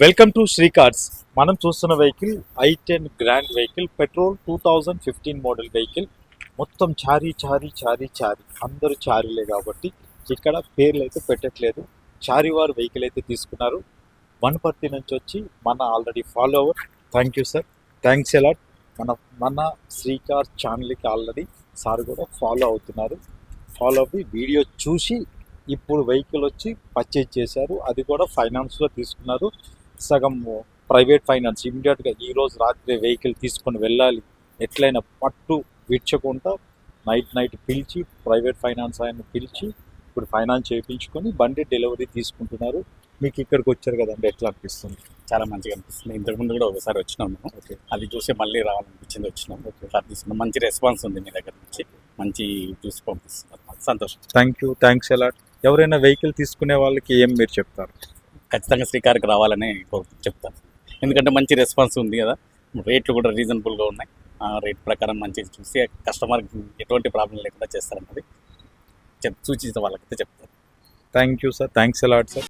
Welcome to Shri cars. మనం చూస్తున్న vehicle i10 grand vehicle, petrol 2015 model vehicle. మొత్తం చారీ అందరూ చారీలే కాబట్టి ఇక్కడ పేర్లు అయితే పెట్టట్లేదు. చారీ వారు వెహికల్ అయితే తీసుకున్నారు. వనపర్తి నుంచి వచ్చి మన already follower, thank you sir, thanks allot. మన శ్రీ కార్ ఛానల్కి ఆల్రెడీ సార్ కూడా ఫాలో అవుతున్నారు. ఫాలో అవ్వి వీడియో చూసి ఇప్పుడు వెహికల్ వచ్చి పర్చేజ్ చేశారు. అది కూడా ఫైనాన్స్లో తీసుకున్నారు. సగం ప్రైవేట్ ఫైనాన్స్. ఇమీడియట్గా ఈరోజు రాత్రి వెహికల్ తీసుకొని వెళ్ళాలి, ఎట్లయినా పట్టు విడ్చకుండా నైట్ పిలిచి ప్రైవేట్ ఫైనాన్స్ ఆయన పిలిచి ఇప్పుడు ఫైనాన్స్ చేయించుకొని బండి డెలివరీ తీసుకుంటున్నారు. మీకు ఇక్కడికి వచ్చారు కదండి, ఎట్లా అనిపిస్తుంది? చాలా మంచిగా అనిపిస్తుంది. ఇంతకుముందు కూడా ఒకసారి వచ్చినాము, అది చూసి మళ్ళీ రావాలనిపించింది, వచ్చినాము. తీసుకున్నాం, మంచి రెస్పాన్స్ ఉంది మీ దగ్గర నుంచి, మంచి చూసి పంపిస్తున్నారు, సంతోషం. Thanks allot. ఎవరైనా వెహికల్ తీసుకునే వాళ్ళకి ఏం మీరు చెప్తారు? ఖచ్చితంగా శ్రీకార్కి రావాలని చెప్తాను. ఎందుకంటే మంచి రెస్పాన్స్ ఉంది కదా, రేట్లు కూడా రీజనబుల్గా ఉన్నాయి. రేట్ ప్రకారం మంచిగా చూసి కస్టమర్కి ఎటువంటి ప్రాబ్లం లేకుండా చేస్తారన్నది సూచించిన వాళ్ళకైతే చెప్తారు. Thank you sir, thanks allot sir.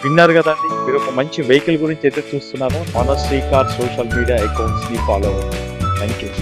విన్నారు కదండి, మీరు ఒక మంచి వెహికల్ గురించి అయితే చూస్తున్నారా? మన శ్రీ కార్ సోషల్ మీడియా అకౌంట్స్ని ఫాలో అవ్వండి. Thank you.